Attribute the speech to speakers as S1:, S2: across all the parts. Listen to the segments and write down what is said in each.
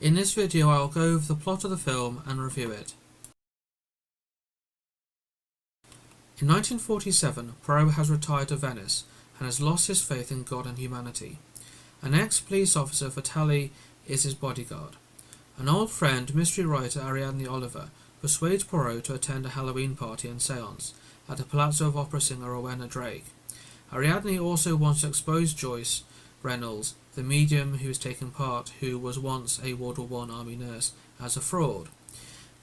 S1: In this video I will go over the plot of the film and review it. In 1947, Poirot has retired to Venice and has lost his faith in God and humanity. An ex-police officer, Vitali, is his bodyguard. An old friend, mystery writer Ariadne Oliver, persuades Poirot to attend a Halloween party and séance at the palazzo of opera singer Rowena Drake. Ariadne also wants to expose Joyce Reynolds, the medium who has taken part, who was once a World War I army nurse, as a fraud.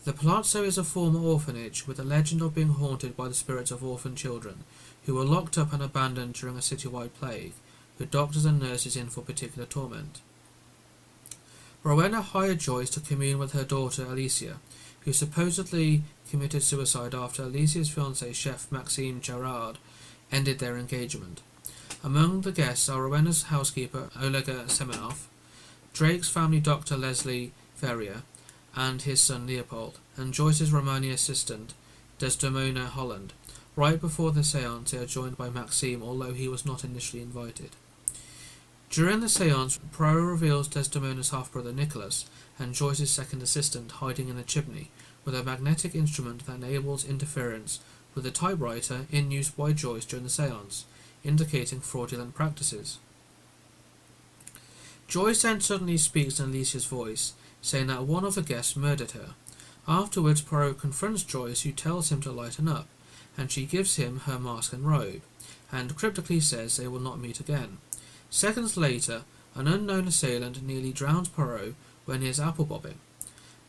S1: The palazzo is a former orphanage with a legend of being haunted by the spirits of orphan children who were locked up and abandoned during a citywide plague, with doctors and nurses in for particular torment. Rowena hired Joyce to commune with her daughter Alicia, who supposedly committed suicide after Alicia's fiancé, chef Maxime Gerard, ended their engagement. Among the guests are Rowena's housekeeper Olega Semenov, Drake's family doctor Leslie Ferrier, and his son Leopold, and Joyce's Romani assistant Desdemona Holland. Right before the séance they are joined by Maxime, although he was not initially invited. During the séance, Poirot reveals Desdemona's half-brother Nicholas and Joyce's second assistant hiding in a chimney with a magnetic instrument that enables interference with the typewriter in use by Joyce during the séance, indicating fraudulent practices. Joyce then suddenly speaks in Alicia's voice, saying that one of the guests murdered her. Afterwards, Poirot confronts Joyce, who tells him to lighten up, and she gives him her mask and robe, and cryptically says they will not meet again. Seconds later, an unknown assailant nearly drowns Poirot when he is apple bobbing.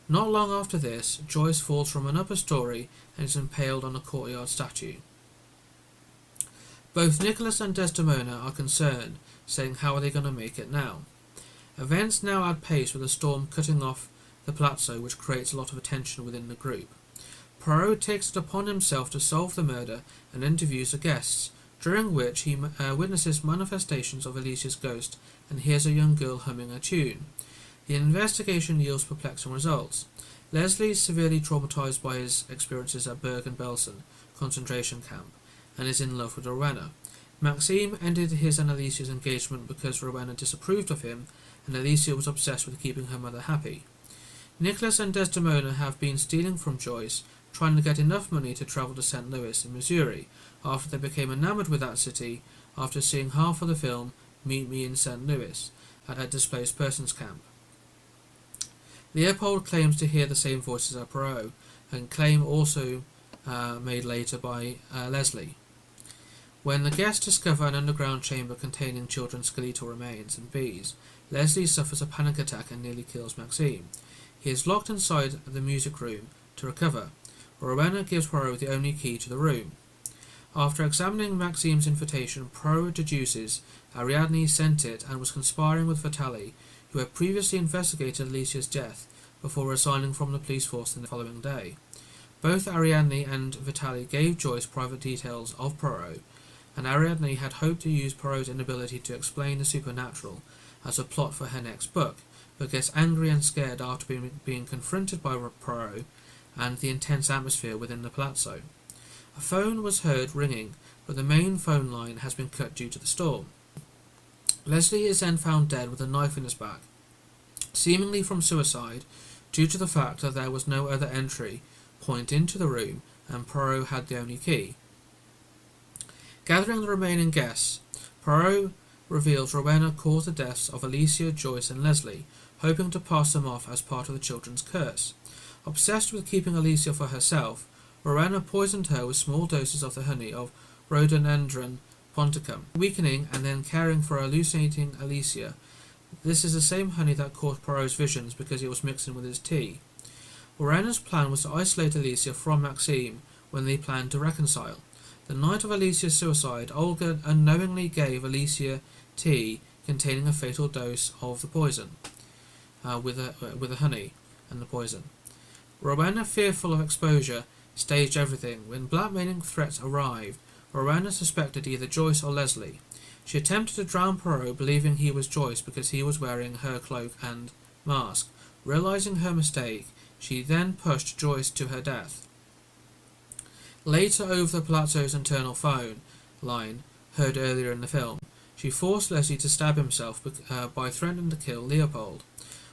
S1: Not long after this, Joyce falls from an upper story and is impaled on a courtyard statue. Both Nicholas and Desdemona are concerned, saying how are they going to make it now. Events now add pace with a storm cutting off the palazzo, which creates a lot of attention within the group. Poirot takes it upon himself to solve the murder and interviews the guests, during which he witnesses manifestations of Alicia's ghost and hears a young girl humming a tune. The investigation yields perplexing results. Leslie is severely traumatized by his experiences at Bergen-Belsen concentration camp and is in love with Rowena. Maxime ended his and Alicia's engagement because Rowena disapproved of him and Alicia was obsessed with keeping her mother happy. Nicholas and Desdemona have been stealing from Joyce, trying to get enough money to travel to St. Louis in Missouri after they became enamored with that city after seeing half of the film Meet Me in St. Louis at a displaced persons camp. Leopold claims to hear the same voices as Poirot, and claim also made later by Leslie. When the guests discover an underground chamber containing children's skeletal remains and bees, Leslie suffers a panic attack and nearly kills Maxime. He is locked inside the music room to recover. Rowena gives Poirot the only key to the room. After examining Maxime's invitation, Poirot deduces Ariadne sent it and was conspiring with Vitali, who had previously investigated Alicia's death before resigning from the police force the following day. Both Ariadne and Vitali gave Joyce private details of Poirot, and Ariadne had hoped to use Poirot's inability to explain the supernatural as a plot for her next book, but gets angry and scared after being confronted by Poirot and the intense atmosphere within the palazzo. A phone was heard ringing, but the main phone line has been cut due to the storm. Leslie is then found dead with a knife in his back, seemingly from suicide, due to the fact that there was no other entry point into the room and Poirot had the only key. Gathering the remaining guests, Poirot reveals Rowena caused the deaths of Alicia, Joyce and Leslie, hoping to pass them off as part of the children's curse. Obsessed with keeping Alicia for herself, Rowena poisoned her with small doses of the honey of Rhododendron ponticum, weakening and then caring for hallucinating Alicia. This is the same honey that caused Poirot's visions because it was mixing with his tea. Rowena's plan was to isolate Alicia from Maxime when they planned to reconcile. The night of Alicia's suicide, Olga unknowingly gave Alicia tea containing a fatal dose of the poison, with the honey and the poison. Rowena, fearful of exposure, staged everything. When blackmailing threats arrived, Rowena suspected either Joyce or Leslie. She attempted to drown Poirot, believing he was Joyce because he was wearing her cloak and mask. Realizing her mistake, she then pushed Joyce to her death. Later, over the palazzo's internal phone line, heard earlier in the film, she forced Leslie to stab himself by threatening to kill Leopold.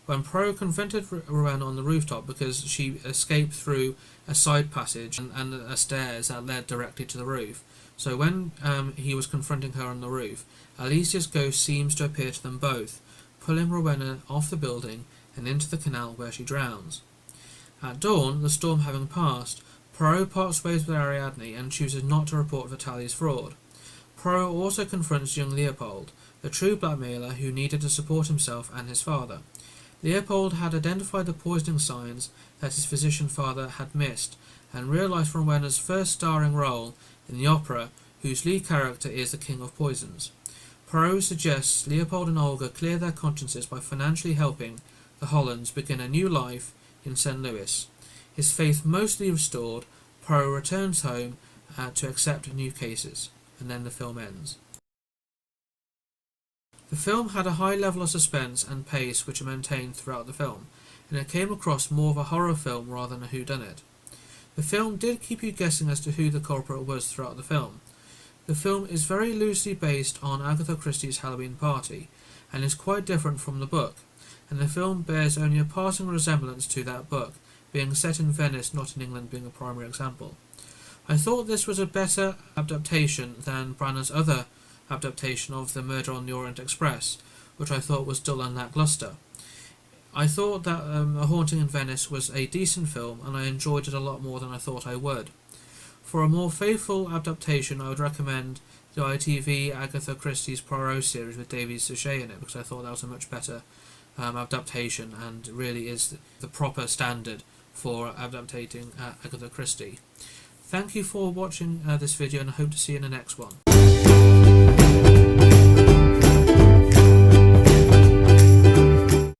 S1: when Poirot confronted Rowena on the rooftop because she escaped through a side passage and a stairs that led directly to the roof. So when he was confronting her on the roof, Alicia's ghost seems to appear to them both, pulling Rowena off the building and into the canal where she drowns. At dawn, the storm having passed, Poirot parts ways with Ariadne and chooses not to report Vitaly's fraud. Poirot also confronts young Leopold, the true blackmailer who needed to support himself and his father. Leopold had identified the poisoning signs that his physician father had missed, and realised from Rowena's first starring role in the opera, whose lead character is the King of Poisons. Poirot suggests Leopold and Olga clear their consciences by financially helping the Hollands begin a new life in St. Louis. His faith mostly restored, Poirot returns home to accept new cases, and then the film ends. The film had a high level of suspense and pace which are maintained throughout the film, and it came across more of a horror film rather than a whodunit. The film did keep you guessing as to who the culprit was throughout the film. The film is very loosely based on Agatha Christie's Halloween Party, and is quite different from the book, and the film bears only a passing resemblance to that book, being set in Venice, not in England being a primary example. I thought this was a better adaptation than Branagh's other adaptation of The Murder on the Orient Express, which I thought was dull and lacklustre. I thought that A Haunting in Venice was a decent film, and I enjoyed it a lot more than I thought I would. For a more faithful adaptation, I would recommend the ITV Agatha Christie's Poirot series with David Suchet in it, because I thought that was a much better adaptation and really is the proper standard for adaptating Agatha Christie. Thank you for watching this video, and I hope to see you in the next one.